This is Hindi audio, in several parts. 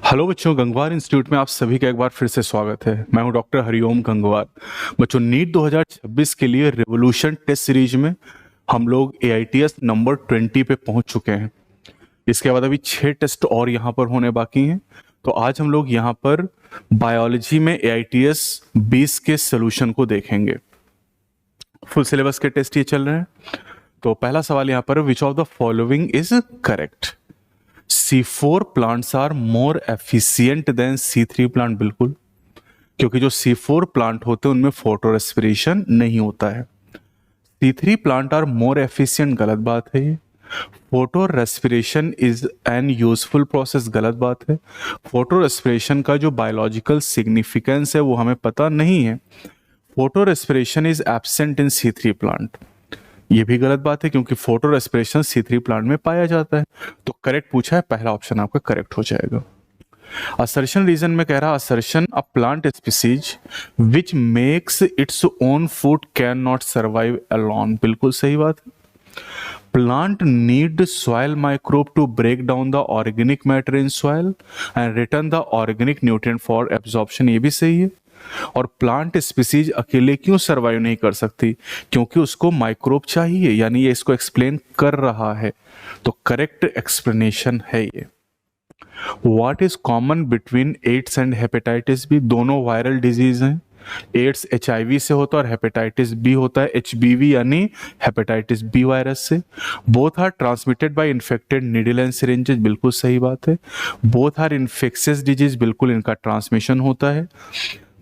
हेलो बच्चों, गंगवार इंस्टीट्यूट में आप सभी का एक बार फिर से स्वागत है। मैं हूं डॉक्टर हरिओम गंगवार। बच्चों, नीट 2026 के लिए रिवोल्यूशन टेस्ट सीरीज में हम लोग AITS नंबर 20 पे पहुंच चुके हैं। इसके बाद अभी 6 टेस्ट और यहाँ पर होने बाकी हैं। तो आज हम लोग यहाँ पर बायोलॉजी में AITS 20 के सोल्यूशन को देखेंगे। फुल सिलेबस के टेस्ट ये चल रहे हैं। तो पहला सवाल यहाँ पर, which of the following is correct? C4 plants are more efficient than C3 plant. बिल्कुल, क्योंकि जो C4 प्लांट होते हैं उनमें फोटो रेस्पिरेशन नहीं होता है। C3 plant are more efficient, गलत बात है ये। Photo respiration is an useful process, गलत बात है। फोटो रेस्पिरेशन का जो बायोलॉजिकल सिग्निफिकेंस है वो हमें पता नहीं है। Photo respiration is absent in C3 plant, ये भी गलत बात है, क्योंकि फोटो रेस्पिरेशन C3 प्लांट में पाया जाता है। तो करेक्ट पूछा है, पहला ऑप्शन आपका करेक्ट हो जाएगा। असर्शन रीजन में कह रहा, assertion a plant species which makes its own food can not survive alone. बिल्कुल सही बात है। Plant need soil microbe to break down the organic matter in soil and return the organic nutrient for absorption, ये भी सही है। और प्लांट स्पीसीज अकेले क्यों सरवाइव नहीं कर सकती? क्योंकि उसको माइक्रोब चाहिए, यानी ये इसको एक्सप्लेन कर रहा है। तो करेक्ट एक्सप्लेनेशन है ये। What is common between AIDS and hepatitis B? दोनों वायरल डिजीज हैं। एड्स HIV से होता है और हेपेटाइटिस बी होता है HBV यानी हेपेटाइटिस बी वायरस से। Both are transmitted by infected needle and syringes, बिल्कुल सही बात है। बोथ आर इन्फेक्शियस डिजीज, बिल्कुल इनका ट्रांसमिशन होता है।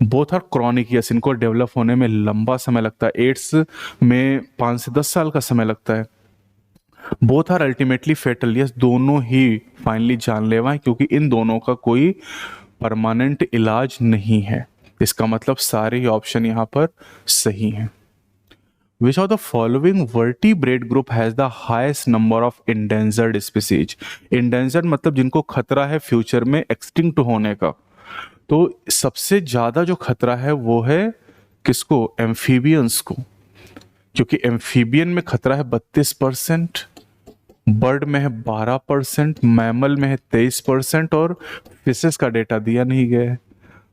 बोथ आर क्रॉनिक, यस, इनको डेवलप होने में लंबा समय लगता है। एड्स में 5 से 10 साल का समय लगता है। Both are ultimately fatal, yes, दोनों ही फाइनली जानलेवा है, क्योंकि इन दोनों का कोई परमानेंट इलाज नहीं है। इसका मतलब सारे ही ऑप्शन यहाँ पर सही हैं। Which of the following vertebrate group has the highest number of endangered species? Endangered मतलब जिनको खतरा है फ्यूचर में एक्सटिंक्ट होने का। तो सबसे ज्यादा जो खतरा है वो है किसको? एम्फीबियंस को, क्योंकि एम्फीबियन में खतरा है 32%, बर्ड में है 12%, मैमल में है 23% और फिशेस का डेटा दिया नहीं गया है।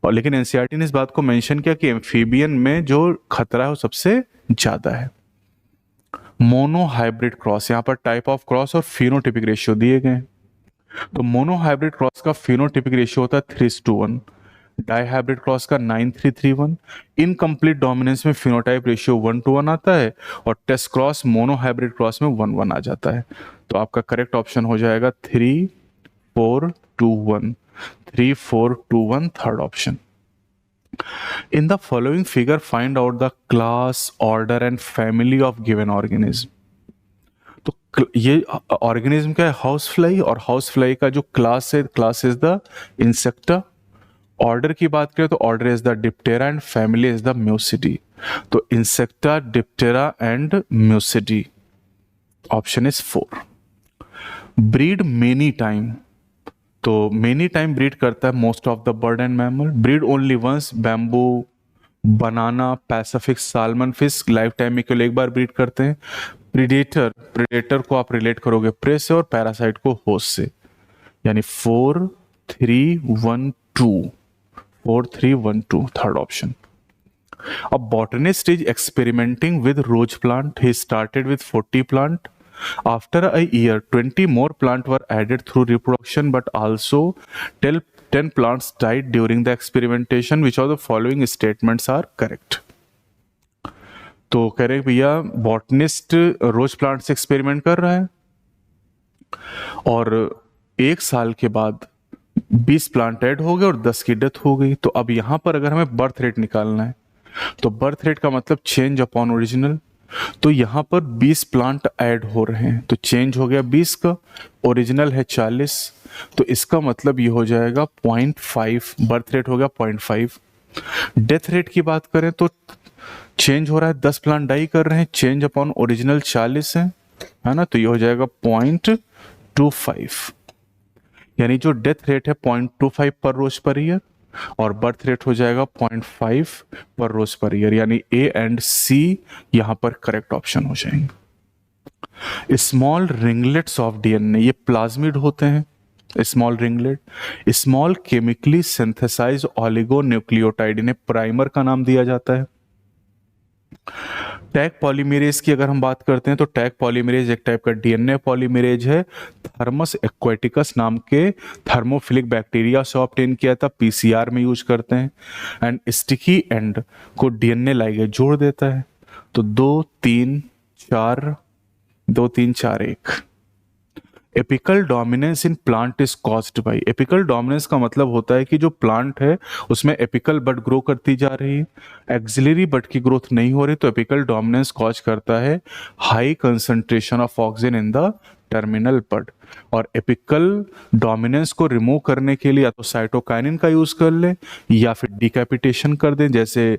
और लेकिन NCERT ने इस बात को मेंशन किया कि एम्फीबियन में जो खतरा है वो सबसे ज्यादा है। मोनो हाइब्रिड क्रॉस, यहाँ पर टाइप ऑफ क्रॉस और फिनोटिपिक रेशियो दिए गए हैं। तो मोनो हाइब्रिड क्रॉस का फिनोटिपिक रेशियो होता है 3:1, डाई हाइब्रिड क्रॉस का 9:3:1। इनकम्प्लीट डोमिनेंस में फिनोटाइप रेशियो 1:1 आता है और test cross monohybrid cross में 1:1 आ जाता है। तो आपका करेक्ट ऑप्शन हो जाएगा 3:4:1, 3:4:1, third option. In the following figure, find out the class, order and family of given organism. तो ये ऑर्गेनिज्म क्या है? हाउस फ्लाई, और हाउस फ्लाई का जो क्लास है, class is the Insecta. Order की बात करें तो order is the Diptera and family is the Muscidae. तो Insecta, Diptera and Muscidae, option is 4। Breed many time, तो मेनी टाइम ब्रीड करता है most of the bird and mammal. Breed only once, bamboo, banana, Pacific salmon fish life time में केवल एक बार ब्रीड करते हैं। प्रीडेटर, प्रीडेटर को आप रिलेट करोगे प्रे से और पैरासाइट को होस्ट से, यानी 4:3:1:2, 4:3:1:2, third option. A botanist is experimenting with rose plant. He started with 40 plant. After a year, 20 more plants were added through reproduction, but also 10 plants died during the experimentation. Which of the following statements are correct? तो कह रहे भैया बॉटनिस्ट रोज प्लांट से एक्सपेरिमेंट कर रहा है और 1 साल के बाद 20 प्लांट ऐड हो गए और 10 की डेथ हो गई। तो अब यहां पर अगर हमें बर्थ रेट निकालना है तो बर्थ रेट का मतलब चेंज अपॉन ओरिजिनल। तो यहां पर 20 प्लांट ऐड हो रहे हैं, तो चेंज हो गया 20 का, ओरिजिनल है 40, तो इसका मतलब ये हो जाएगा 0.5, बर्थ रेट हो गया 0.5। डेथ रेट की बात करें तो चेंज हो रहा है, 10 प्लांट डाई कर रहे हैं, चेंज अपॉन ओरिजिनल 40 है ना, तो ये हो जाएगा 0.25, यानी जो डेथ रेट है 0.25 पर रोज पर ईयर और बर्थ रेट हो जाएगा 0.5 पर रोज पर ईयर, यानी A एंड C यहां पर करेक्ट ऑप्शन हो जाएंगे। स्मॉल रिंगलेट्स ऑफ DNA, ये प्लाज्मिड होते हैं small ringlet. Small chemically synthesize oligonucleotide, इन्हें प्राइमर का नाम दिया जाता है। टैग पॉलीमरेज की अगर हम बात करते हैं तो टैग पॉलीमरेज एक टाइप का डीएनए पॉलीमरेज है। थर्मस एक्वेटिकस नाम के थर्मोफिलिक बैक्टीरिया से ऑब्टेन किया था, पीसीआर में यूज करते हैं। एंड स्टिकी एंड को डीएनए लाइगेज जोड़ देता है। तो 2 3 4 2 3 4 1। Apical dominance in plant is caused by. Apical dominance का मतलब होता है कि जो प्लांट है उसमें एपिकल बड ग्रो करती जा रही है, एक्सिलरी बड की ग्रोथ नहीं हो रही, तो एपिकल डोमिनेंस कॉज करता है high concentration of oxygen in the terminal bud. और एपिकल डोमिनेंस को रिमूव करने के लिए या तो साइटोकाइनिन का यूज कर ले या फिर डिकैपिटेशन कर दें, जैसे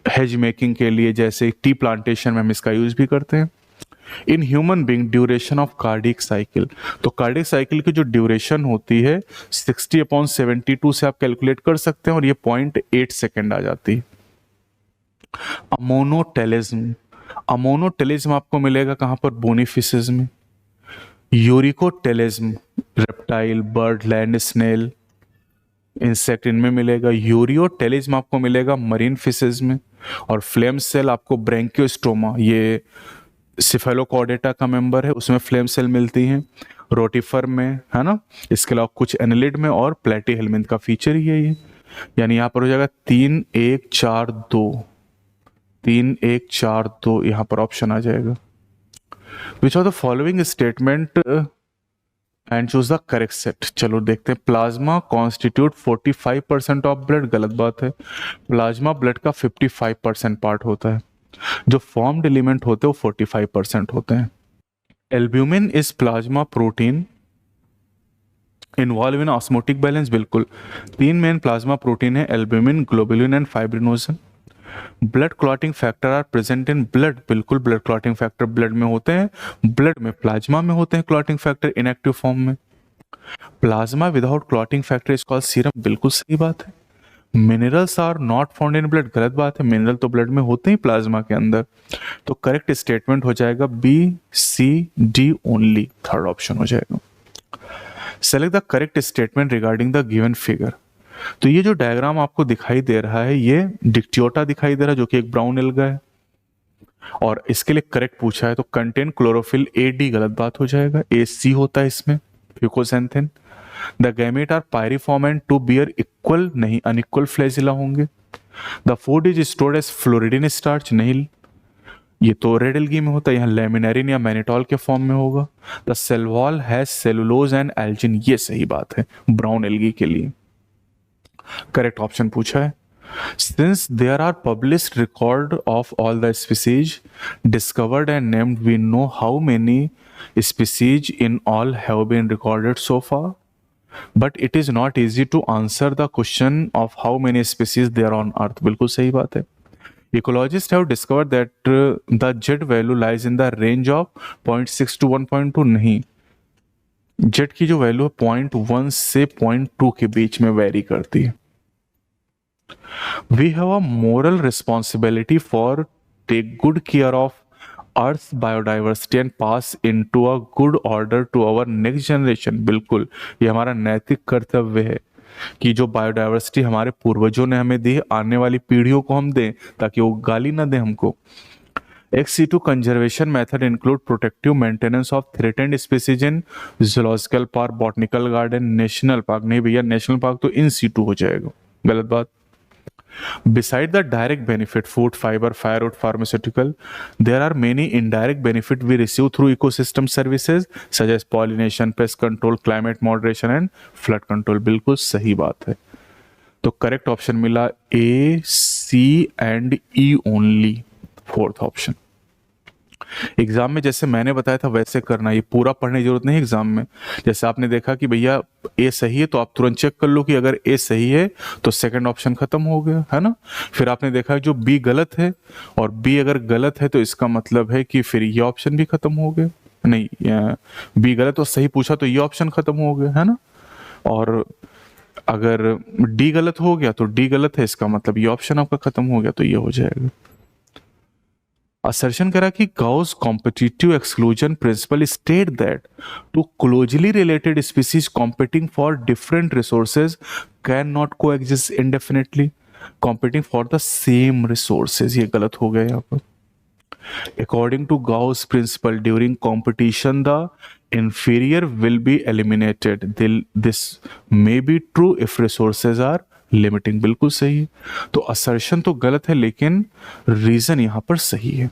हेज मेकिंग के लिए, जैसे टी प्लांटेशन में हम इसका यूज भी करते हैं। In human being duration of cardiac cycle, तो कार्डियक साइकिल की जो ड्यूरेशन होती है 60/72 से आप कैलकुलेट कर सकते हैं और ये 0.8 सेकेंड आ जाती है। अमोनोटेलिज्म, अमोनोटेलिज्म आपको मिलेगा कहां पर? बोनी फिशेज में। Uricotelism reptile, bird, land snail, insect, इनमें मिलेगा। यूरियोटेलिज्म आपको मिलेगा मरीन फिशेज में। और फ्लेम सेल आपको ब्रैंकियोस्टोमा, ये सिफेलोकॉर्डेटा का मेंबर है, उसमें फ्लेम सेल मिलती हैं। रोटिफर में, है ना। इसके अलावा कुछ एनिलिड में, और प्लेटीहेल्मिंथ का फीचर ही है ये। यानी यहां पर हो जाएगा 3 1 4 2, 3 1 4 2 यहां पर ऑप्शन आ जाएगा। विच of the following statement and choose the correct set. चलो देखते हैं। प्लाज्मा कॉन्स्टिट्यूट 45% ऑफ ब्लड, गलत बात है। प्लाज्मा ब्लड का 55% पार्ट होता है। जो फॉर्म्ड एलिमेंट होते हैं वो 45% होते हैं। Albumin is plasma protein involve in osmotic balance, बिल्कुल। 3 मेन प्लाज्मा प्रोटीन है, albumin, globulin and fibrinogen. Blood clotting factor are present in blood, बिल्कुल ब्लड क्लॉटिंग फैक्टर ब्लड में होते हैं, ब्लड में प्लाज्मा में होते हैं क्लॉटिंग फैक्टर इनएक्टिव फॉर्म में। Plasma without clotting factor is called serum, बिल्कुल सही बात है। Minerals are not found in blood, गलत बात है, मिनरल तो ब्लड में होते ही प्लाज्मा के अंदर। तो करेक्ट स्टेटमेंट हो जाएगा B C D only, third option हो जाएगा। Select the correct statement regarding the given figure. तो ये जो डायग्राम आपको दिखाई दे रहा है ये डिक्टियोटा दिखाई दे रहा है, जो कि एक ब्राउन एल्गा है, और इसके लिए करेक्ट पूछा है तो कंटेन क्लोरोफिल ए डी, गलत बात हो जाएगा, ए सी होता है इसमें, fucoxanthin. The gamete are pyriform and two bear equal, नहीं, अनइक्वल फ्लैजिला होंगे। The food is stored as floridean starch, नहीं, ये तो रेड एल्गी में होता है, यहाँ लेमिनेरिन या मैनिटॉल के फॉर्म में होगा। The cell wall has cellulose and algin, ये सही बात है ब्राउन एल्गी के लिए, करेक्ट ऑप्शन पूछा है। Since there are published record of all the species discovered and named, we know how many species in all have been recorded so far. But it is not easy to answer the question of how many species there are on Earth. बिल्कुल सही बात है। Ecologists have discovered that the Z value lies in the range of 0.6 to 1.2. नहीं, Z की जो वैल्यू है 0.1 से 0.2 के बीच में वेरी करती है। We have a moral responsibility for take good care of Earth's biodiversity and pass into a good order to our next generation. बिल्कुल, ये हमारा नैतिक कर्तव्य है कि जो बायोडाइवर्सिटी हमारे पूर्वजों ने हमें दी, आने वाली पीढ़ियों को हम दें, ताकि वो गाली ना दें हमको। XC2 conservation method include protective maintenance of threatened species in zoological park, botanical garden, national park। नहीं भैया, नेशनल पार्क तो in situ हो जाएगा, गलत बात। Beside the direct benefit, food, fiber, firewood, pharmaceutical, there are many indirect benefit we receive through ecosystem services such as pollination, pest control, climate moderation and flood control। बिल्कुल सही बात है। तो करेक्ट ऑप्शन मिला A, C and E only, fourth option. Exam में जैसे मैंने बताया था वैसे करना, ये पूरा पढ़ने की जरूरत नहीं एग्जाम में। जैसे आपने देखा कि भैया ए सही है तो आप तुरंत चेक कर लो कि अगर ए सही है तो सेकंड ऑप्शन खत्म हो गया, है ना। फिर आपने देखा जो बी गलत है, और बी अगर गलत है तो इसका मतलब है कि फिर ये ऑप्शन भी खत्म हो गया। नहीं, बी गलत और सही पूछा तो ये ऑप्शन खत्म हो गया, है ना। और अगर डी गलत हो गया तो डी गलत है, इसका मतलब ये ऑप्शन आपका खत्म हो गया, तो ये हो जाएगा। असर्शन करा कि Gause competitive exclusion principle state that two closely related species competing for different resources can not coexist indefinitely competing for the same resources. ये गलत हो गया यहाँ पर। According to Gauss' principle, during competition, the inferior will be eliminated. This may be true if resources are limiting. बिल्कुल सही है। तो असर्शन तो गलत है लेकिन रीजन यहाँ पर सही है।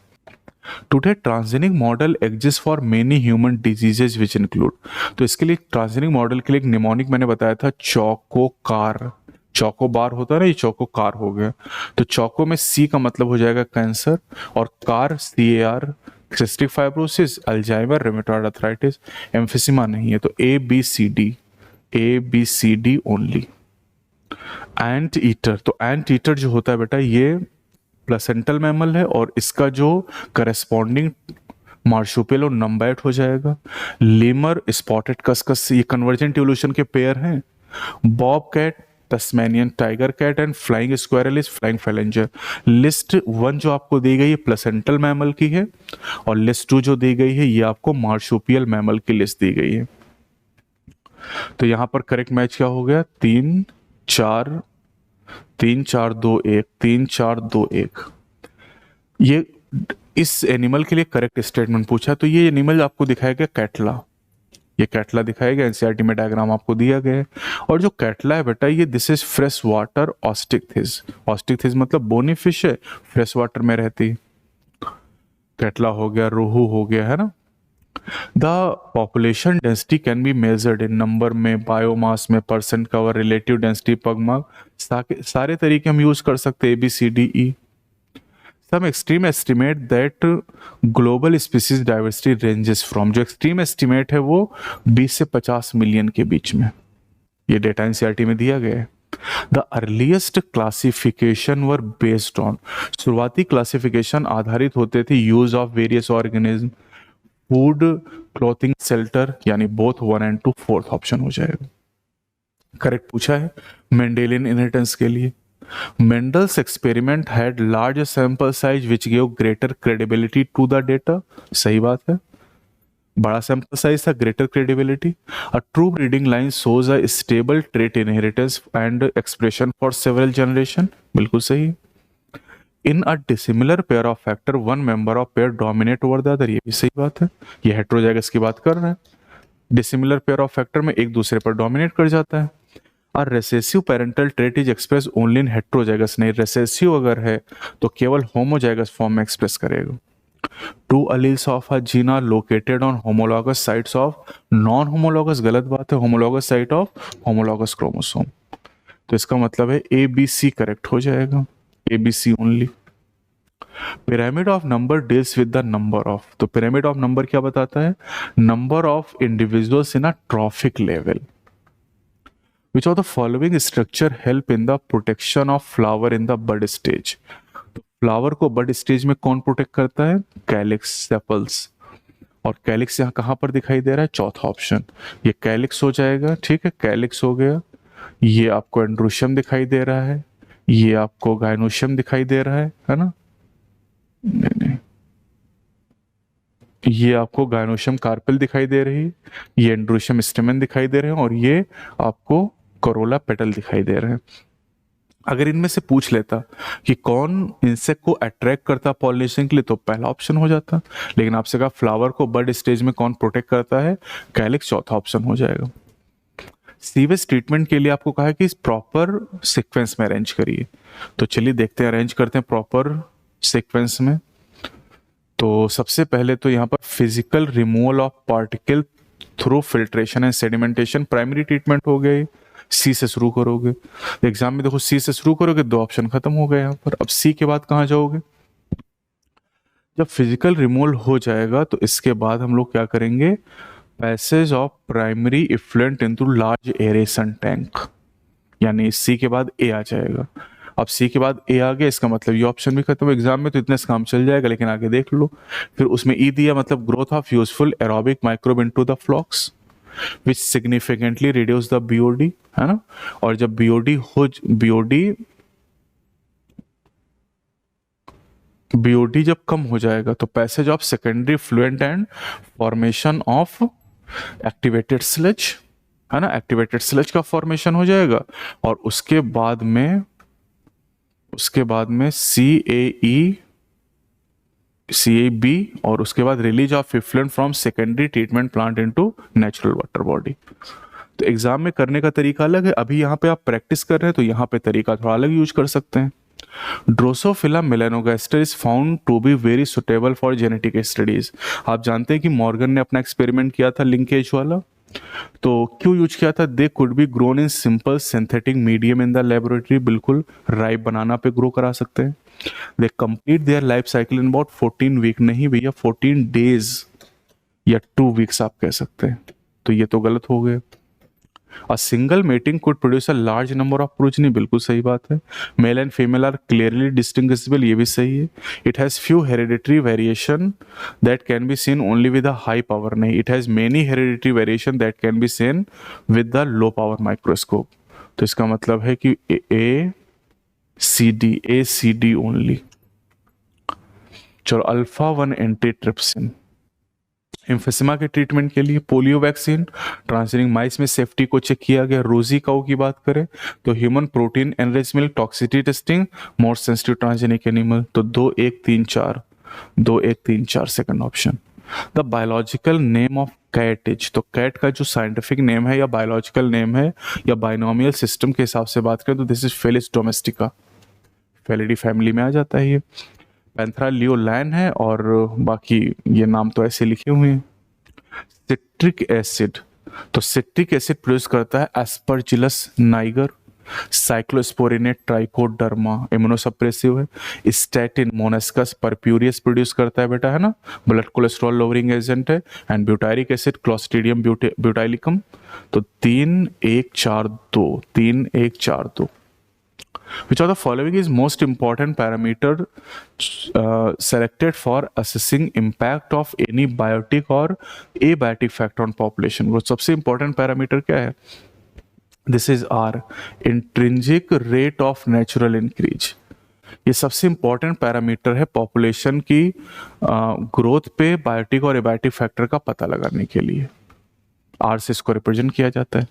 Today transgenic model exist for many human diseases which include. तो इसके लिए ट्रांसजेनिक मॉडल के लिए एक निमोनिक मैंने बताया था चौकोकार। चौको बार होता है ना, ये चौको कार हो गया। तो चौको में सी का मतलब हो जाएगा कैंसर और car CAR cystic fibrosis, Alzheimer, rheumatoid arthritis, emphysema नहीं है। तो A B C D only. Ant eater, तो एंट ईटर जो होता है बेटा ये प्लेसेंटल मैमल है और इसका जो करस्पॉन्डिंग मार्शुपियल और नम्बाइट हो जाएगा। लेमर, स्पॉटेड कस्कस, ये कन्वर्जेंट इवोल्यूशन के पेयर हैं। Bobcat, Tasmanian tiger cat and flying squirrel is flying phalanger. List 1 जो आपको दी गई है प्लेसेंटल मैमल की है और लिस्ट 2 जो दी गई है ये आपको मार्शुपियल मैमल की लिस्ट दी गई है। तो यहां पर करेक्ट मैच क्या हो गया? 3-4-2-1 3-4-2-1। ये इस एनिमल के लिए करेक्ट स्टेटमेंट पूछा। तो ये एनिमल आपको दिखाया गया कैटला, ये कैटला दिखाया गया, एनसीईआरटी में डायग्राम आपको दिया गया है। और जो कैटला है बेटा ये दिस इज फ्रेश वाटर ऑस्टिकथिस। ऑस्टिकथिस मतलब बोनी फिश है, फ्रेश वाटर में रहती। कैटला हो गया, रोहू हो गया, है ना। The population density can be measured in number में, बायोमास में, percent cover, relative density, pugmark, सारे तरीके हम यूज कर सकते हैं ABCDE। Some extreme estimate that global species diversity ranges from, जो एक्सट्रीम एस्टिमेट है वो 20 से 50 मिलियन के बीच में, ये डेटा एनसीईआरटी में दिया गया है। The earliest classification were based on, शुरुआती क्लासिफिकेशन आधारित होते थे use of various organism, food, clothing, shelter, यानी बोथ 1 and 2 फोर्थ ऑप्शन हो जाएगा। करेक्ट पूछा है मेंडेलियन इनहेरिटेंस के लिए। Mendel's experiment had large sample size which gave greater credibility to the data। सही बात है, बड़ा सैंपल साइज था, greater credibility. A true breeding line shows a stable trait inheritance and expression for several generation, बिल्कुल सही। In a dissimilar pair of factor one member of pair dominate over the other, ये भी सही बात है। ये हेट्रोजाइगस की बात कर रहे हैं, डिसिमिलर पेयर ऑफ फैक्टर में एक दूसरे पर डोमिनेट कर जाता है। और recessive parental trait is express only in heterozygous, नहीं रेसेसिव अगर है तो केवल होमोजाइगस फॉर्म में एक्सप्रेस करेगा। Two alleles of a gene are located on homologous sites of non homologous, गलत बात है, homologous site of homologous chromosome. तो इसका मतलब है ABC करेक्ट हो जाएगा, ABC only. Pyramid of number deals with the number of, तो पिरामिड ऑफ नंबर क्या बताता है? Number of individuals in a trophic level. Which of the following structure help in the protection of flower in the bud stage? तो फ्लावर को बड स्टेज में कौन प्रोटेक्ट करता है? Calyx, sepals. और कैलिक्स यहाँ कहाँ पर दिखाई दे रहा है? चौथा ऑप्शन, ये कैलिक्स हो जाएगा, ठीक है, कैलिक्स हो गया। ये आपको एंड्रोशियम दिखाई दे रहा है, ये आपको गाइनोशियम दिखाई दे रहा है ना? नहीं, ये आपको गाइनोशियम कार्पेल दिखाई दे रही है, ये एंड्रोशियम स्टेमन दिखाई दे रहे हैं और ये आपको कोरोला पेटल दिखाई दे रहे हैं। अगर इनमें से पूछ लेता कि कौन इंसेक्ट को अट्रैक्ट करता पॉलिनेशन के लिए, तो पहला ऑप्शन हो जाता। लेकिन आपसे कहा फ्लावर को बर्ड स्टेज में कौन प्रोटेक्ट करता है? कैलिक्स, चौथा ऑप्शन हो जाएगा। सीवेज ट्रीटमेंट के लिए आपको कहा है कि प्रॉपर सीक्वेंस में अरेंज करिए, तो चलिए देखते हैं, अरेंज करते हैं प्रॉपर सीक्वेंस में। तो सबसे पहले तो यहाँ पर physical removal of particle through filtration and sedimentation primary treatment हो गई, सी से शुरू करोगे। एग्जाम में देखो सी से शुरू करोगे, 2 ऑप्शन खत्म हो गए यहाँ पर। अब सी के बाद कहाँ जाओगे? जब फिजिकल रिमूवल हो जाएगा तो इसके बाद हम लोग क्या करेंगे? Passage of primary effluent into large aeration tank, यानी सी के बाद ए आ जाएगा। अब सी के बाद ए आ गया, इसका मतलब ये ऑप्शन भी खत्म। एग्जाम में तो इतने से काम चल जाएगा, लेकिन आगे देख लो। फिर उसमें ई दिया, मतलब growth of useful aerobic microbe into the flocs which significantly reduce the BOD, है ना। और जब BOD बीओडी जब कम हो जाएगा तो passage of secondary fluent and formation of activated sludge, है ना, एक्टिवेटेड स्लेज का फॉर्मेशन हो जाएगा। और उसके बाद में CAB और उसके बाद release of effluent from secondary treatment plant into natural water body. तो एग्जाम में करने का तरीका अलग है, अभी यहाँ पे आप प्रैक्टिस कर रहे हैं तो यहाँ पे तरीका थोड़ा अलग यूज कर सकते हैं। Drosophila melanogaster is found to be very suitable for genetic studies. आप जानते हैं कि मॉर्गन ने अपना एक्सपेरिमेंट किया था लिंकेज वाला, तो क्यों यूज किया था? They could be grown in simple synthetic medium in the laboratory, बिल्कुल राइप बनाना पे ग्रो करा सकते हैं। They complete their life cycle in about 14 week, नहीं भैया 14 डेज या 2 वीक्स आप कह सकते हैं, तो ये तो गलत हो गए। A single mating could produce a large number of progeny, बिल्कुल सही बात है। Male and female are clearly distinguishable, ये भी सही है। It has few hereditary variation that can be seen only with a high power, नहीं, it has many hereditary variation that can be seen with the low power microscope. तो इसका मतलब है कि ACD ओनली। चलो, अल्फा 1 एंटीट्रिप्सिन एम्फेसिमा के ट्रीटमेंट के लिए। पोलियो वैक्सीन, ट्रांसजेनिक माइस में सेफ्टी को चेक किया गया। रोजी काऊ की बात करें तो human protein enrich milk toxicity testing, more sensitive transgenic animal. तो 2 1 3 4 second option. The biological name of cats, तो कैट का जो साइंटिफिक नेम है या बायोलॉजिकल नेम है या बाइनोमियल सिस्टम के हिसाब से बात करें तो this is Felis domestica, Felidae family में आ जाता है ये। पैंथरा लियोलैन है और बाकी ये नाम तो ऐसे लिखे हुए हैं। सिट्रिक एसिड, तो सिट्रिक एसिड प्रोड्यूस करता है एस्परजिलस नाइगर। साइक्लोस्पोरिनेट ट्राइकोडर्मा इम्यूनोसप्रेसिव है। स्टैटिन मोनेस्कस परप्यूरियस प्रोड्यूस करता है बेटा, है ना, ब्लड कोलेस्ट्रॉल लोअरिंग एजेंट है। And butyric acid clostridium butylicum. तो 3 1 4 2 Which of the following is most important parameter selected for assessing impact of any biotic or abiotic factor on population? वो सबसे important parameter क्या है? This is R, intrinsic rate of natural increase. ये सबसे इंपॉर्टेंट पैरामीटर है पॉपुलेशन की ग्रोथ पे बायोटिक और एबायोटिक फैक्टर का पता लगाने के लिए। R से इसको रिप्रेजेंट किया जाता है,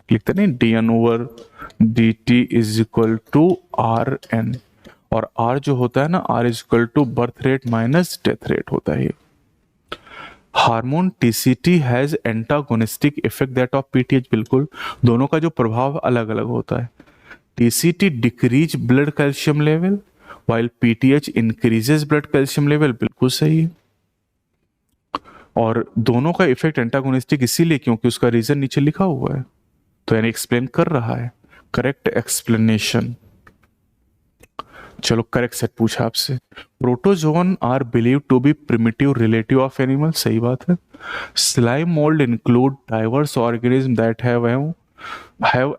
लिखते नहीं, dN/dt is equal to RN। और R जो होता है ना, R is equal to birth rate minus death rate होता है। Hormone TCT has antagonistic effect that of PTH, बिल्कुल, दोनों का जो प्रभाव अलग अलग होता है। TCT decrease blood calcium level while PTH increases blood calcium level, बिल्कुल सही है। और दोनों का इफेक्ट एंटागोनिस्टिक इसीलिए क्योंकि उसका रीजन नीचे लिखा हुआ है, तो यानी एक्सप्लेन कर रहा है। Correct explanation. चलो, करेक्ट सेट पूछा आपसे। Protozoan are believe to be primitive relative of animal, सही बात है। Slime mould include diverse organism that have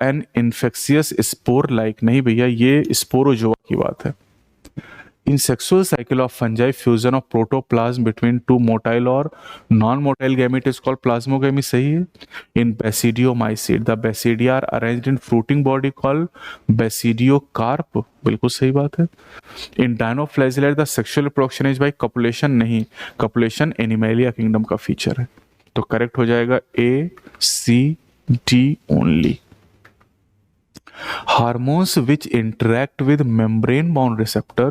an infectious spore like, नहीं भैया, ये स्पोरोजोआ की बात है। In sexual cycle of fungi, fusion of protoplasm between two motile or non-motile gamete is called plasmogamy, सही है। In basidiomycete, the basidia are arranged in fruiting body called basidiocarp, बिल्कुल सही बात है। In dinoflagellate, the sexual reproduction is by copulation, नहीं, copulation Animalia kingdom का फीचर है। तो करेक्ट हो जाएगा ACD only। Hormones which interact with membrane-bound receptor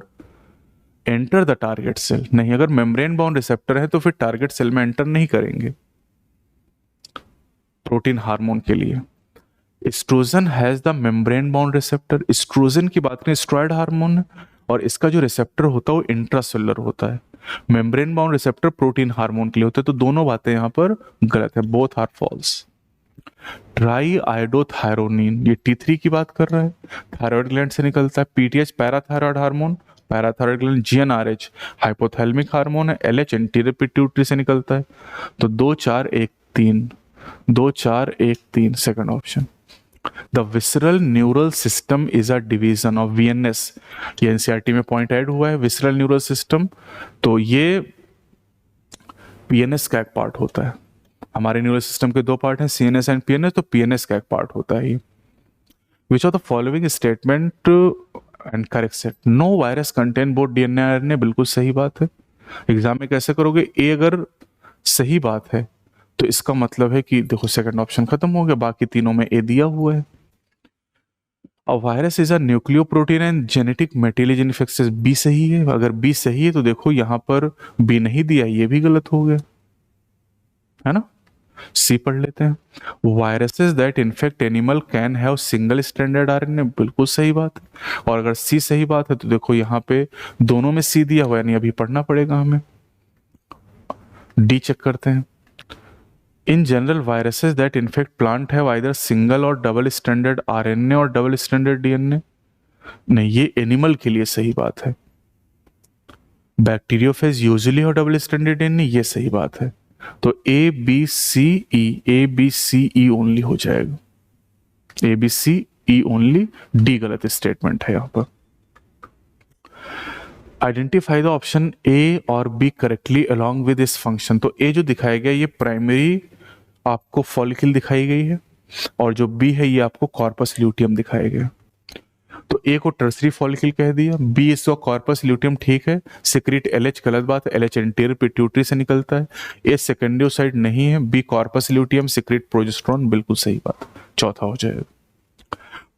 enter the target cell, नहीं, अगर मेम्ब्रेन बाउंड रिसेप्टर है तो फिर टारगेट सेल में एंटर नहीं करेंगे। प्रोटीन हार्मोन के लिए estrogen has the membrane bound receptor. Estrogen की बात करें, स्टेरॉयड हार्मोन है और इसका जो रिसेप्टर होता है वो इंट्रासेलुलर होता है। Membrane bound receptor protein hormone के लिए होते हैं, तो दोनों बातें यहां पर गलत है, both are false. Triiodothyronine, ये T3 की बात कर रहा है, थायराइड ग्लैंड से निकलता है। PTH parathyroid hormone, parathyroid gland. GnRH hypothalamic hormone है। LH एंटीरियर पिट्यूटरी से निकलता है। तो 2 4 1 3 second option. The visceral neural system is a division of VNS, ये NCERT में पॉइंट ऐड हुआ है, विसरल न्यूरल सिस्टम, तो ये PNS का एक पार्ट होता है। हमारे न्यूरल सिस्टम के 2 पार्ट हैं, CNS एंड PNS, तो PNS का एक पार्ट होता है। Which of the following statement and correct set, no virus contain both DNA RNA, बिल्कुल सही बात है। एग्जाम में कैसे करोगे, ए अगर सही बात है तो इसका मतलब है कि देखो सेकंड ऑप्शन खत्म हो गया, बाकी तीनों में ए दिया हुआ है। A virus is a nucleoprotein and genetic material infection, B सही है। अगर बी सही है तो देखो यहाँ पर बी नहीं दिया, ये भी गलत हो गया, है ना। सी पढ़ लेते हैं, viruses that infect animal can have single standard RNA, बिल्कुल सही बात है। और अगर सी सही बात है तो देखो यहाँ पे दोनों में सी दिया हुआ है, यानी अभी पढ़ना पड़ेगा हमें। डी चेक करते हैं, in general viruses that infect plant have either single और डबल स्टैंडर्ड आरएनए और डबल स्टैंडर्ड डीएनए, नहीं ये एनिमल के लिए सही बात है। बैक्टीरियोफेज यूजुअली और डबल स्टैंडर्ड डीएनए, ये सही बात है। तो ए बी सी ई ओनली हो जाएगा, A B C E only, D गलत स्टेटमेंट है यहां पर। आइडेंटिफाई द ऑप्शन ए और B correctly along with this function, तो ए जो दिखाया गया ये प्राइमरी आपको फॉलिकल दिखाई गई है, और जो बी है ये आपको कॉर्पस ल्यूटियम दिखाया गया। तो ए को टर्सरी फॉलिकल कह दिया, बी इसको कॉर्पस ल्यूटियम, ठीक है। सिक्रीट एलएच गलत बात है, एलएच एंटीरियर पिट्यूटरी से निकलता है। ए सेकेंडियोसाइट नहीं है, B corpus luteum, secrete progesterone, बिल्कुल सही बात, चौथा हो जाएगा।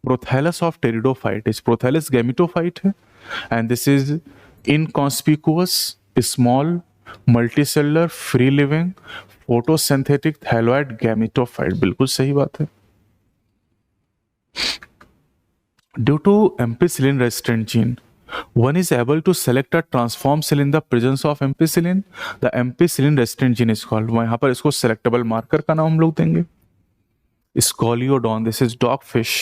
Prothallus of pteridophyte, prothallus gametophyte है and this is inconspicuous, small, multicellular, free living, photosynthetic thalloid gametophyte, बिल्कुल सही बात है। Due to ampicillin resistant gene, one is able to select a transform cell in the presence of ampicillin. The ampicillin resistant gene is called, यहाँ पर इसको selectable marker का नाम हम लोग देंगे। Scoliodon, this is dogfish.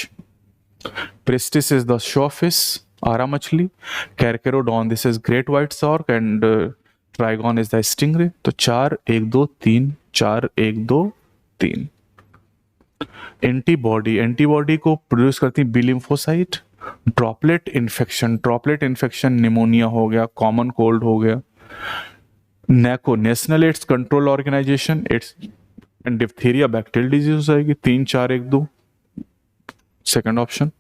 Prestis is the shawfish, आरा मछली। Carcharodon, this is great white shark and Trigon is the stingray। तो 4 1 2 3, 4 1 2 3। एंटीबॉडी को प्रोड्यूस करती है B lymphocyte. Droplet infection pneumonia हो गया, कॉमन कोल्ड हो गया। NACO, National AIDS Control Organisation, AIDS and diphtheria bacterial disease हो जाएगी। 3 4 1 2 सेकंड ऑप्शन।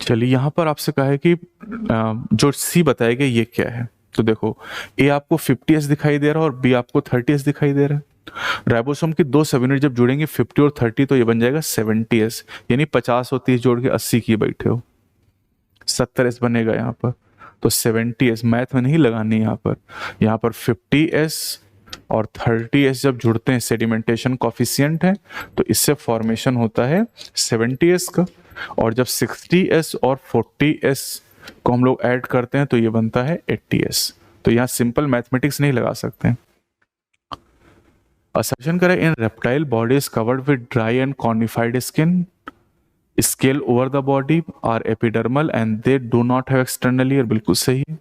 चलिए यहां पर आपसे कहा है कि जो सी बताया गया ये क्या है, तो देखो ए आपको 50s दिखाई दे रहा है और बी आपको 30s दिखाई दे रहा है। राइबोसोम की 2 सब यूनिट जब जुड़ेंगे 50 और 30 तो ये बन जाएगा 70s, यानी 50 और 30 जोड़ के 80 किए बैठे हो, 70s बनेगा यहाँ पर। तो 70s मैथ में नहीं लगानी यहाँ पर 50s और 30s जब जुड़ते हैं, सेडिमेंटेशन कॉफिशिएंट है तो इससे फॉर्मेशन होता है 70s का। और जब 60s और 40s को हम लोग ऐड करते हैं तो ये बनता है 80s। तो यहाँ सिंपल मैथमेटिक्स नहीं लगा सकते हैं। असर्शन करें, in reptile body is covered with dry and cornified skin, scale over the body are epidermal and they do not have external ear, बिल्कुल सही है।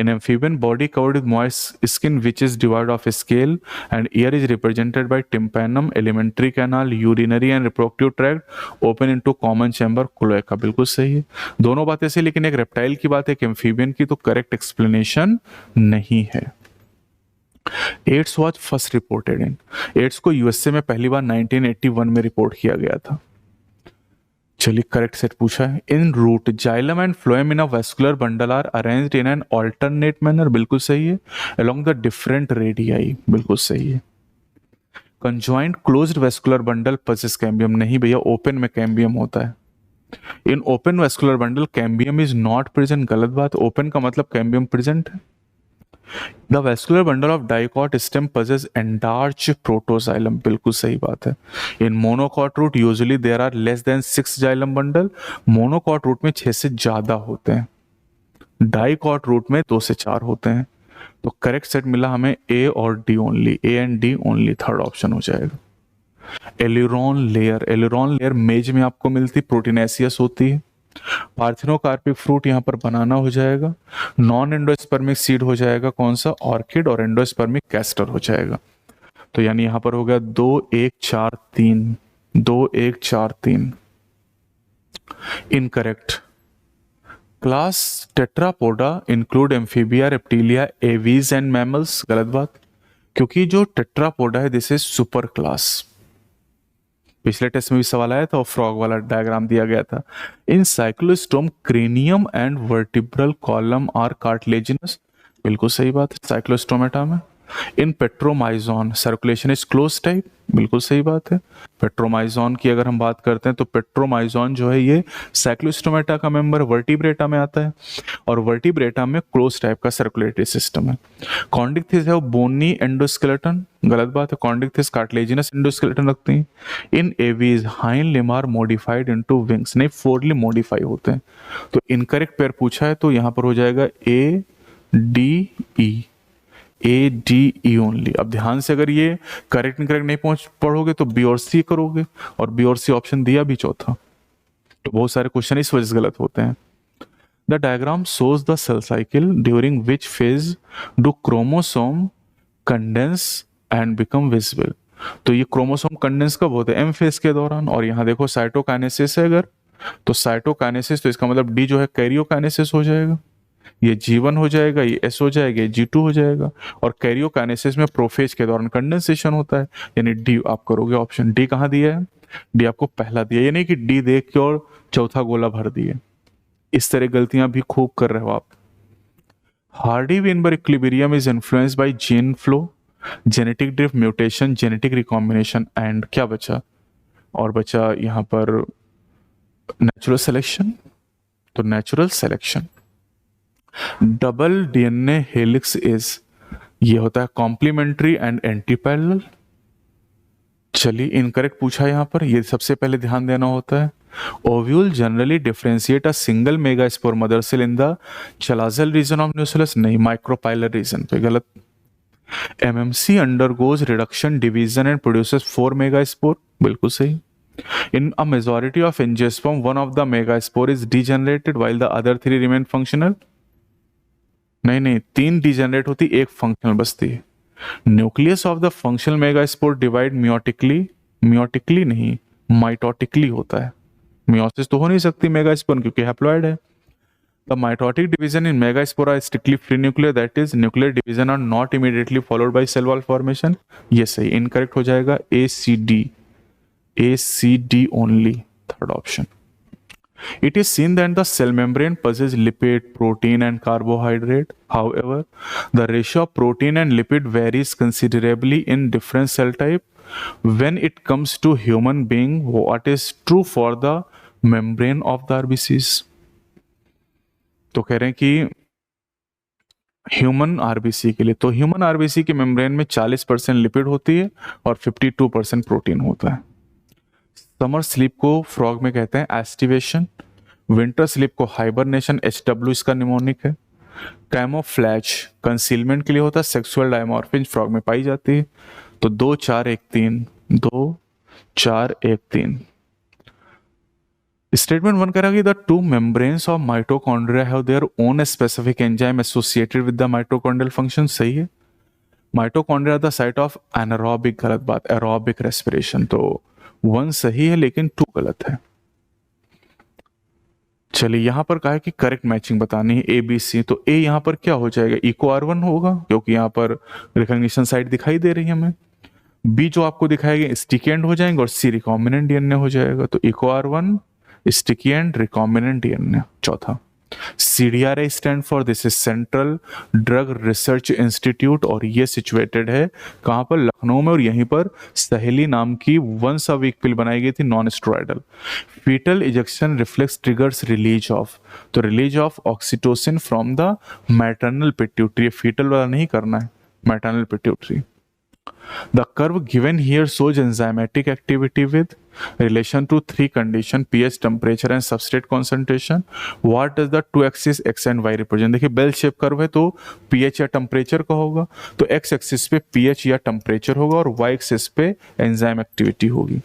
In amphibian body covered with moist skin which is devoid of scale and ear is represented by tympanum, alimentary canal, urinary and reproductive tract open into common chamber, cloaca, बिल्कुल सही है। दोनों बातें सही, लेकिन एक रेप्टाइल की बात है, एक एम्फीबियन की, तो करेक्ट एक्सप्लेनेशन नहीं है। AIDS was first reported in, AIDS को यूएसए में पहली बार 1981 में रिपोर्ट किया गया था। चलिए करेक्ट सेट पूछा है, in root xylem and phloem in a vascular bundle are arranged in an alternate manner, बिल्कुल सही है। अलोंग द डिफरेंट रेडियाई, बिल्कुल सही है। Conjoint closed vascular bundle possess cambium, नहीं भैया ओपन में कैम्बियम होता है। In open vascular bundle cambium is not present, गलत बात, ओपन का मतलब कैम्बियम प्रेजेंट है। The vascular bundle of dicot stem possess enlarged protoxylem, बिल्कुल सही बात है। In monocot root usually there are less than 6 xylem bundle, monocot root में 6 से ज्यादा होते हैं, डाइकॉट रूट में 2 से 4 होते हैं। तो करेक्ट सेट मिला हमें ए और D only, A and D only, third option हो जाएगा। एलिरॉन लेयर मेज में आपको मिलती, प्रोटीनेसियस होती है। पार्थिनोकार्पिक फ्रूट यहाँ पर बनाना हो जाएगा। नॉन एंडोस्पर्मिक सीड हो जाएगा कौन सा, ऑर्किड, और एंडोस्पर्मिक कैस्टर हो जाएगा। तो यानी यहाँ पर हो गया 2 1 4 3, 2 1 4 3। Incorrect. Class Tetrapoda include amphibia, reptilia, aves and mammals, गलत बात, क्योंकि जो टेट्रापोडा है दिस इज सुपर क्लास। पिछले टेस्ट में भी सवाल आया था और फ्रॉग वाला डायग्राम दिया गया था। In cyclostome cranium and vertebral column are cartilaginous, बिल्कुल सही बात है साइक्लोस्टोमेटा में। In Petromyzon circulation is close type, बिल्कुल सही बात है। पेट्रोमाइजोन की अगर हम बात करते हैं तो पेट्रोमाइजोन जो है ये साइक्लोस्टोमेटा का मेंबर वर्टिब्रेटा में आता है और वर्टिब्रेटा में क्लोज टाइप का सर्कुलेटरी सिस्टम है। कॉन्डिक्थिस है वो बोनी एंडोस्केलेटन, गलत बात है, कॉन्डिक्थिस कार्टिलेजिनस एंडोस्केलेटन रखते हैं। In Aves hind limb are modified into wings, नहीं फोरली मॉडिफाई होते हैं। तो इनकरेक्ट पेयर पूछा है तो यहां पर हो जाएगा A D E, A D E only. अब ध्यान से अगर ये करेक्ट इनकरेक्ट नहीं पहुंच पढ़ोगे तो बी और सी करोगे, और बी और सी ऑप्शन दिया भी चौथा, तो बहुत सारे क्वेश्चन इस वजह से गलत होते हैं। The diagram shows the cell cycle during which phase do chromosome condense and become visible. तो ये क्रोमोसोम कंडेंस कब होता है? एम फेज के दौरान। और यहाँ देखो साइटोकाइनेसिस है अगर, तो साइटोकाइनेसिस, तो इसका मतलब डी जो है कैरियोकाइनेसिस हो जाएगा, ये G1 हो जाएगा, ये S हो जाएगा, ये G2 हो जाएगा। और कैरियोकाइनेसिस में प्रोफेज के दौरान कंडेंसेशन होता है, यानी डी आप करोगे। ऑप्शन डी कहाँ दिया है? डी आपको पहला दिया, ये नहीं कि डी देख के और चौथा गोला भर दिए। इस तरह गलतियां भी खूब कर रहे हो आप। Hardy-Weinberg equilibrium is influenced by gene flow, genetic drift, mutation, genetic recombination and क्या बचा? और बचा यहाँ पर नेचुरल सिलेक्शन। तो natural selection. Double DNA helix is, ये होता है कॉम्प्लीमेंट्री एंड एंटी पैरेलल। चलिए इनकरेक्ट पूछा यहां पर, ये सबसे पहले ध्यान देना होता है। Ovule generally differentiate a single megaspore mother cell in the chalazal region of nucleus, नहीं माइक्रोपाइलर रीजन पे, गलत। MMC undergoes reduction division and produces 4 megaspore, बिल्कुल सही। In a majority of angiosperm, one of the megaspore is degenerated while the other 3 remain functional. नहीं 3 डिजेनरेट होती, 1 फंक्शनल बचती है। Nucleus of the functional megaspore divide meiotically नहीं माइटोटिकली होता है। मियोसिस तो हो नहीं सकती मेगास्पोर क्योंकि हैप्लॉइड है। The mitotic division in megaspore are strictly free nuclear, that is nuclear division are not immediately followed by cell wall formation. ये सही, इनकरेक्ट हो जाएगा ACD only, third option. It is seen that the cell membrane possesses lipid, protein and carbohydrate. However, the ratio of protein and lipid varies considerably in different cell type. When it comes to human being, what is true for the membrane of the RBCs? तो कह रहे हैं कि ह्यूमन आरबीसी के लिए, तो ह्यूमन आरबीसी के मेम्ब्रेन में 40% लिपिड होती है और 52% प्रोटीन होता है। समर स्लीप को फ्रॉग में कहते हैं एस्टिवेशन, विंटर स्लीप को हाइबरनेशन, HW इसका निमोनिक है। कैमोफ्लैज कंसीलमेंट के लिए होता है, सेक्सुअल डायमॉर्फिज्म फ्रॉग में पाई जाती है। तो 2 4 1 3 स्टेटमेंट 1 कह रहा है कि the 2 membranes of mitochondria have their own specific enzyme associated with the mitochondrial function, सही है। Mitochondria the site of anaerobic, गलत बात, एरोबिक रेस्पिरेशन। तो 1 सही है लेकिन 2 गलत है। चलिए यहां पर कहा है कि करेक्ट मैचिंग बतानी है ABC, तो A यहां पर क्या हो जाएगा? इको R1 होगा क्योंकि यहां पर रिकॉग्निशन साइट दिखाई दे रही है हमें। B जो आपको दिखाएगा स्टिकी एंड हो जाएंगे और C रिकॉम्बिनेंट DNA हो जाएगा। तो Eco R1 sticky end recombinant DNA। चौथा CDRI stand for this is Central Drug Research Institute, और ये सिचुएटेड है कहां पर? लखनऊ में। और यहीं पर सहेली नाम की वंस अ वीक पिल बनाई गई थी, non steroidal. Foetal ejection reflex triggers release of, तो release of oxytocin from the maternal pituitary. Foetal वाला नहीं करना है, maternal pituitary. The curve given here shows enzymatic activity with relation to 3 condition: pH, temperature and substrate concentration. What does the 2 axis x and y represent? देखिए बेल शेप कर्व है तो pH या टेम्परेचर का होगा, तो x एक्सिस पे pH या टेम्परेचर होगा और y एक्सिस पे एंजाइम एक्टिविटी होगी।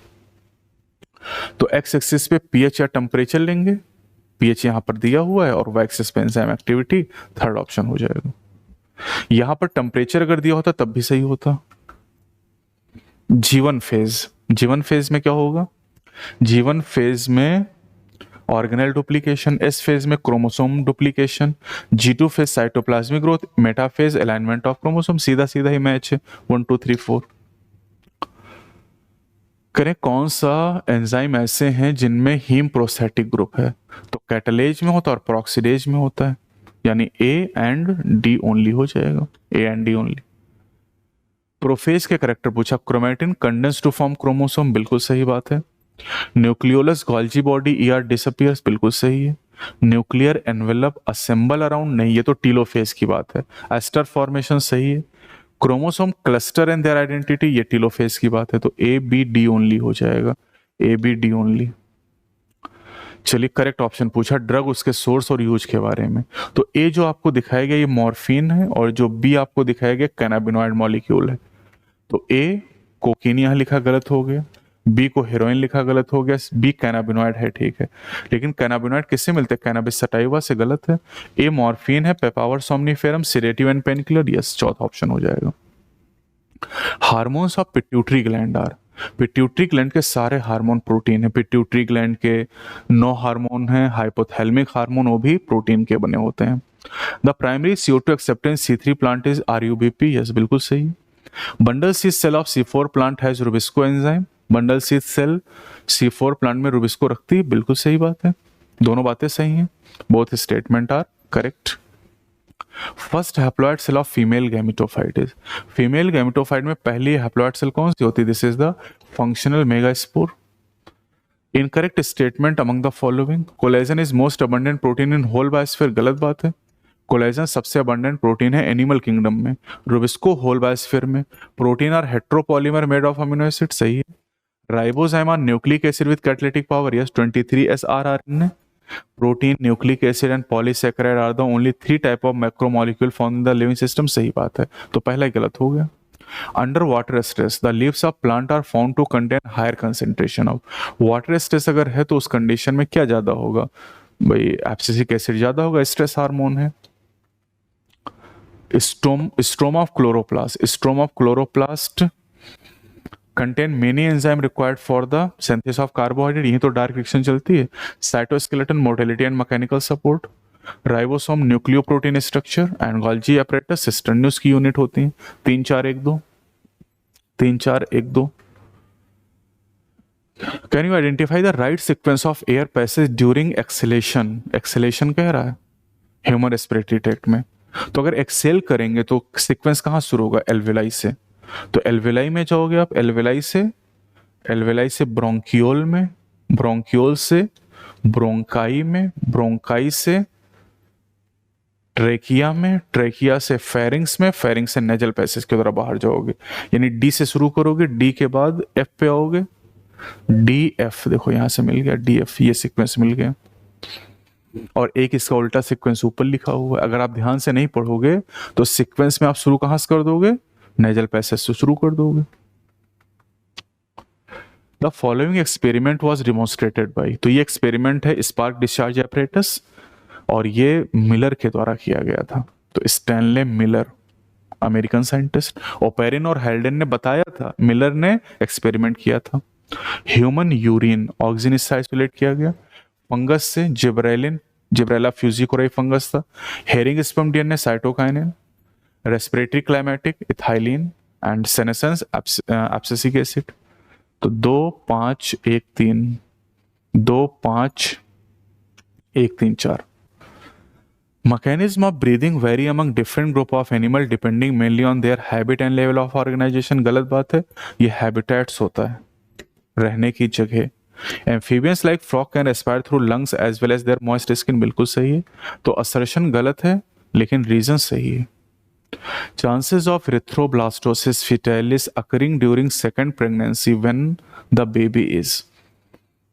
तो x एक्सिस पे pH या टेम्परेचर लेंगे, pH यहां पर दिया हुआ है, और y एक्सिस पे एंजाइम एक्टिविटी, थर्ड ऑप्शन हो जाएगा। यहां पर टेम्परेचर अगर दिया होता तब भी सही होता। G1 फेज में क्या होगा? G1 फेज में ऑर्गेनेल डुप्लीकेशन, S फेज में chromosome duplication, G2 phase cytoplasmic growth, Meta phase alignment of chromosome. सीधा सीधा ही मैच है 1 2 3 4। करें कौन सा एंजाइम ऐसे हैं जिनमें हीम प्रोस्थेटिक ग्रुप है? तो कैटलेज में होता है और प्रोक्सीडेज में होता है, यानी ए एंड डी ओनली हो जाएगा, A and D only. Prophase के करेक्टर पूछा, chromatin condense to form chromosome, बिल्कुल सही बात है। Nucleolus Golgi body ER disappears, बिल्कुल सही है। न्यूक्लियर एनवेलप असेंबल अराउंड, नहीं, ये तो टीलोफेज की बात है। एस्टर फॉर्मेशन सही है। Chromosome cluster and their identity, ये टीलोफेज की बात है, तो ए बी डी ओनली हो जाएगा, ए बी डी ओनली। चलिए करेक्ट ऑप्शन पूछा, ड्रग उसके सोर्स और यूज के बारे में। तो ए जो आपको दिखाया गया ये मॉर्फिन है, और जो बी आपको दिखाया गया कैनाबिनॉइड मॉलिक्यूल है। तो ए कोकीन यहाँ लिखा गलत हो गया, बी को हेरोइन लिखा गलत हो गया, बी कैनाबिनॉइड है, ठीक है, लेकिन कैनाबिनॉइड किससे मिलते हैं? कैनाबिस सटाइवा से, गलत है। ए मॉर्फिन है, Papaver somniferum, sedative and painkiller, yes, चौथा ऑप्शन हो जाएगा। Hormones of pituitary gland are, pituitary gland के सारे हार्मोन प्रोटीन है। पिट्यूटरी ग्लैंड के 9 हार्मोन हैं, हाइपोथैलेमिक हार्मोन वो भी प्रोटीन के बने होते हैं। The primary CO2 acceptance C3 plant is RUBP, yes, बिल्कुल सही। Bundle sheath cell of C4 plant has Rubisco enzyme, bundle sheath cell C4 plant में रुबिस्को रखती है, बिल्कुल सही बात है, दोनों बातें सही हैं, both statement are correct. First haploid cell of female gametophyte is, female gametophyte में पहली हैप्लॉइड सेल कौन सी होती है? This is the functional megaspore. Incorrect statement among the following, collagen is most abundant protein in whole biosphere, गलत बात है। कोलेजन सबसे अबंडेंट प्रोटीन है एनिमल किंगडम में, रुबिस्को होल बायोस्फीयर में। Protein are heteropolymer made of amino acid, सही है। Ribozyme are nucleic acid with catalytic power, yes, 23S RRNA। Protein, nucleic acid and polysaccharide are the only 3 type of macromolecule found in the living system, सही बात है, तो पहला ही गलत हो गया। Under water stress the leaves of plant are found to contain higher concentration of, water stress अगर है तो उस कंडीशन में क्या ज्यादा होगा भाई? एब्सिसिक एसिड ज्यादा होगा, स्ट्रेस हार्मोन है। Stroma of chloroplast, stroma of chloroplast contain many enzyme required for the synthesis of carbohydrate, यही तो डार्क रिएक्शन चलती है। Cytoskeleton motility and mechanical support, ribosome nucleoprotein structure and Golgi apparatus सिस्टर्न्यूस की यूनिट होती है। 3 4 1 2, 3 4 1 2। Can you identify the right sequence of air passage during acceleration, acceleration कह रहा है ह्यूमन रेस्पिरेटरी ट्रैक्ट में, तो अगर एक्सेल करेंगे तो सीक्वेंस कहाँ शुरू होगा? एल्वेलाई से, तो एल्वेलाई में जाओगे आप, एल्वेलाई से ब्रोंकियोल में, ब्रोंकियोल से ब्रोंकाई में, ब्रोंकाई से ट्रेकिया में, ट्रेकिया से फेरिंग्स में, फेरिंग्स से नेजल पैसेज की तरफ बाहर जाओगे, यानी डी से शुरू करोगे, डी के बाद एफ पे आओगे, डी एफ, देखो यहां से मिल गया डी एफ, ये सीक्वेंस मिल गया, और एक इसका उल्टा सीक्वेंस ऊपर लिखा हुआ है। अगर आप ध्यान से नहीं पढ़ोगे तो सीक्वेंस में आप शुरू कहां से कर दोगे? नेजल पैसेज से शुरू कर दोगे। The following experiment was demonstrated by, तो ये एक्सपेरिमेंट है स्पार्क डिस्चार्ज एपरेटस, और ये मिलर के द्वारा किया गया था। तो Stanley Miller, American scientist, Oparin और हेल्डेन ने बताया था, मिलर ने एक्सपेरिमेंट किया था। ह्यूमन यूरिन ऑक्सीजन से आइसोलेट किया गया, फंगस से जिब्रेलिन, जिब्रेला फ्यूजिकोराई फंगस था, herring sperm DNA cytokinin, respiratory climatic ethylene and senescence abscisic acid. तो 2 5 1 3, 2 5 1 3 4। Mechanism of breathing vary among different group of animal depending mainly on their habit and level of organization, गलत बात है, ये habitats होता है, रहने की जगह। Amphibians like frog can respire through lungs as well as their moist skin, बिल्कुल सही है, तो assertion गलत है लेकिन रीजन सही है। Chances of erythroblastosis fetalis occurring during second pregnancy when the baby is,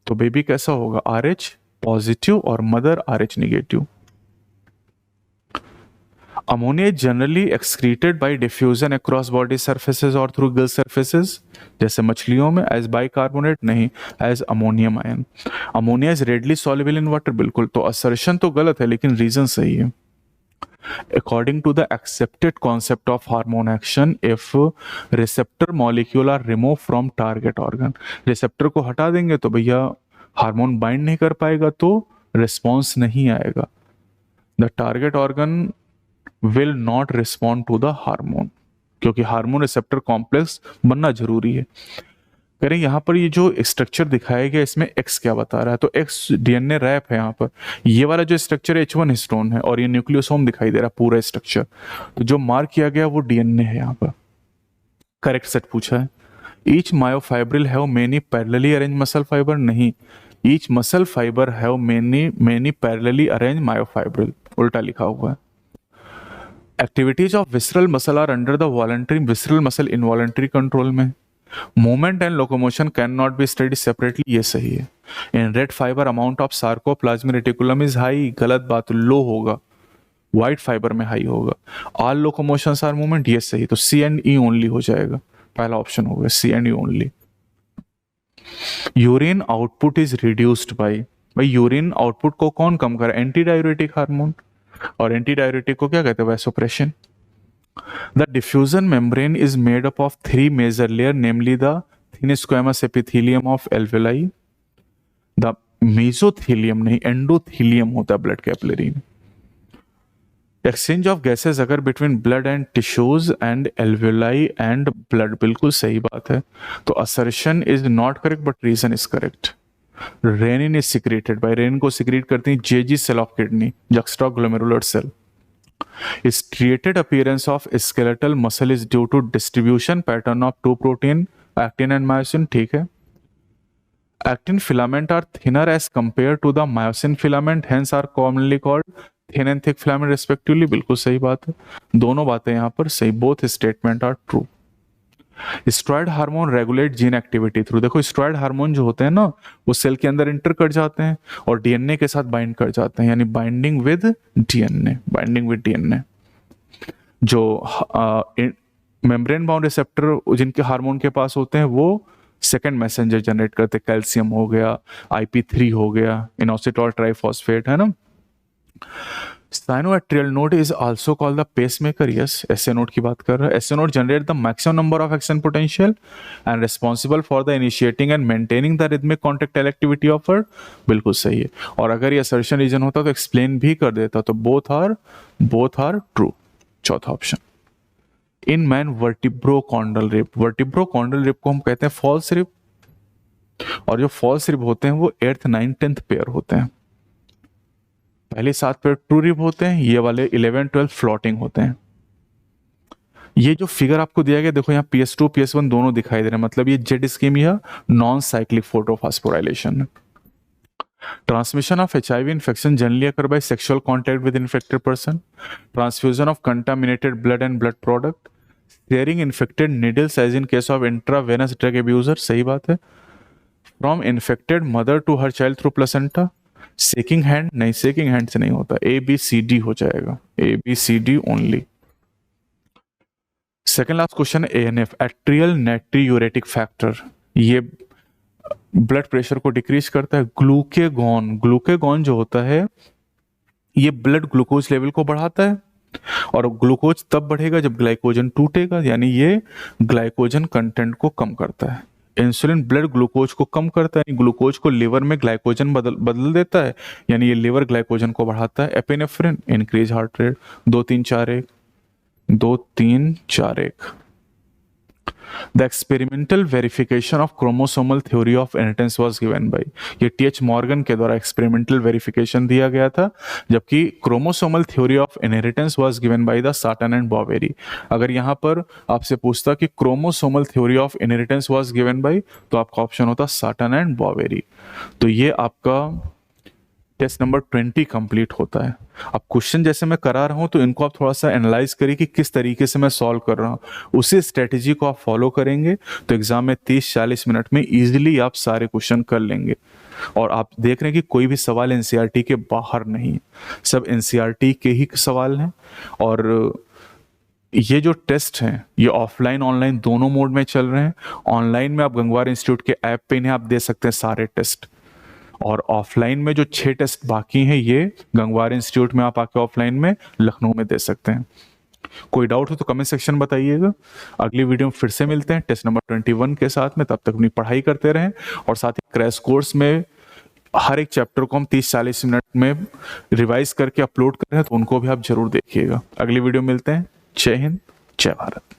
तो बेबी कैसा होगा? RH पॉजिटिव और mother RH negative. Ammonia generally excreted by diffusion across body surfaces और थ्रू गिल सर्फेसेज, जैसे मछलियों में, एज बाइकार्बोनेट नहीं, as ammonium ion. Ammonia is readily soluble in water, बिल्कुल, तो असर्शन तो गलत है लेकिन रीजन सही है। According to the accepted concept of hormone action, if receptor molecule are removed from target organ, receptor को हटा देंगे तो भैया हार्मोन बाइंड नहीं कर पाएगा, तो रिस्पॉन्स नहीं आएगा। The target organ will not respond to the hormone, क्योंकि हार्मोन रिसेप्टर कॉम्प्लेक्स बनना जरूरी है। करें यहाँ पर ये जो स्ट्रक्चर दिखाया गया इसमें एक्स क्या बता रहा है, तो एक्स डीएनए रैप है यहाँ पर। ये वाला जो स्ट्रक्चर H1 हिस्टोन है और ये न्यूक्लियोसोम दिखाई दे रहा है पूरा स्ट्रक्चर, तो जो मार्क किया गया वो डीएनए है यहाँ पर। करेक्ट सेट पूछा है। Each myofibril have many parallelly arrange muscle fibre, नहीं, each muscle fibre have many parallelly arrange myofibril, उल्टा लिखा हुआ है। Activities of visceral muscle are under the voluntary, visceral muscle involuntary control में। Movement and locomotion can not be study separately, ये सही है। In red fibre amount of sarcoplasmic reticulum is high, गलत बात, लो होगा, व्हाइट फाइबर में हाई होगा। ऑल लोकोमोशंस आर मूवमेंट, ये सही, तो सी एंड ई ओनली हो जाएगा, पहला ऑप्शन होगा C and E only. Urine output is reduced by, भाई यूरिन आउटपुट को कौन कम करे, एंटी डाययूरेटिक हार्मोन, और एंटी डाययूरेटिक को क्या कहते हैं, वैसोप्रेशन। The diffusion membrane is made up of three major layers, namely the thin squamous epithelium of alveoli, the mesothelium नहीं endothelium होता है blood capillary में। Exchange of gases अगर between blood and tissues and alveoli and blood, बिल्कुल सही बात है, तो assertion is not correct but reason is correct। Renin is secreted by, renin को secrete करती है JG cell of kidney, juxtaglomerular cell। Striated appearance of skeletal muscle is due to distribution pattern of two protein, actin and myosin, ठीक है। Actin filament are thinner as compared to the myosin filament, hence are commonly called thin and thick filament respectively, बिल्कुल सही बात है, दोनों बातें यहाँ पर सही, both statement are true। Steroid hormone regulate gene activity through, देखो स्टेरॉयड हार्मोन जो होते हैं ना वो सेल के अंदर इंटर कर जाते हैं और डीएनए के साथ बाइंड कर जाते हैं, यानी binding with DNA, binding with DNA. जो मेम्ब्रेन बाउंड रिसेप्टर जिनके हार्मोन के पास होते हैं वो सेकेंड मैसेंजर जनरेट करते, कैल्शियम हो गया, IP3 हो गया, इनोसिटोल ट्राइफॉस्फेट, है ना। Sinoatrial node is also called the pacemaker, yes, SA node की बात कर रहा है। SA node generate the maximum number of action potential and responsible for the initiating and maintaining the rhythmic contractile activity of heart, बिल्कुल सही है। और अगर ये assertion region होता तो explain भी कर देता, तो both are true, चौथा option. In man vertebrochondral rib, vertebrochondral rib को हम कहते हैं false rib, और जो false rib होते हैं वो 8th 9th 10th पेयर होते हैं, पहले 7 पेयर ट्रू रिब होते हैं, ये वाले 11 12 फ्लोटिंग होते हैं। ये जो फिगर आपको दिया गया देखो यहाँ PS2 PS1 दोनों दिखाई दे रहे हैं, मतलब ये Z ischaemia non cyclic photophosphorylation. Transmission of HIV infection generally occur by sexual contact with infected person, transfusion of contaminated blood and blood product, sharing infected needles as in case of intravenous drug abuser, सही बात है, from infected mother to her child through placenta, shaking hand नहीं, सेकिंग हैंड से नहीं होता, ABCD हो जाएगा, ABCD ओनली। Second last question ANF, atrial natriuretic factor, ये ब्लड प्रेशर को डिक्रीज करता है। ग्लूकेगॉन जो होता है ये ब्लड ग्लूकोज लेवल को बढ़ाता है, और ग्लूकोज तब बढ़ेगा जब ग्लाइकोजन टूटेगा, यानी ये ग्लाइकोजन कंटेंट को कम करता है। इंसुलिन ब्लड ग्लूकोज को कम करता है, ग्लूकोज को लिवर में ग्लाइकोजन बदल देता है, यानी ये लिवर ग्लाइकोजन को बढ़ाता है। Epinephrine increase heart rate, 2 3 4 1। The experimental verification of chromosomal theory of inheritance was given by, ये TH मॉर्गन के द्वारा एक्सपेरिमेंटल वेरिफिकेशन दिया गया था, जबकि chromosomal theory of inheritance was given by the Sutton and Boveri. अगर यहाँ पर आपसे पूछता कि chromosomal theory of inheritance was given by, तो आपका ऑप्शन होता साटन एंड बॉवेरी। तो ये आपका टेस्ट नंबर 20 कंप्लीट होता है। अब क्वेश्चन जैसे मैं करा रहा हूं तो इनको आप थोड़ा सा एनालाइज करिए कि किस तरीके से मैं सॉल्व कर रहा हूं, उसी स्ट्रेटेजी को आप फॉलो करेंगे तो एग्जाम में 30-40 मिनट में इजीली आप सारे क्वेश्चन कर लेंगे। और आप देख रहे हैं कि कोई भी सवाल NCERT के बाहर नहीं, सब NCERT के ही सवाल हैं। और ये जो टेस्ट हैं ये ऑफलाइन ऑनलाइन दोनों मोड में चल रहे हैं। ऑनलाइन में आप गंगवार इंस्टीट्यूट के ऐप पे इन्हें आप दे सकते हैं सारे टेस्ट, और ऑफलाइन में जो 6 टेस्ट बाकी हैं ये गंगवार इंस्टीट्यूट में आप आके ऑफलाइन में लखनऊ में दे सकते हैं। कोई डाउट हो तो कमेंट सेक्शन बताइएगा। अगली वीडियो में फिर से मिलते हैं टेस्ट नंबर 21 के साथ में, तब तक अपनी पढ़ाई करते रहें। और साथ ही क्रैश कोर्स में हर एक चैप्टर को हम 30-40 मिनट में रिवाइज करके अपलोड कर रहे हैं, तो उनको भी आप जरूर देखिएगा। अगली वीडियो मिलते हैं। जय हिंद, जय भारत।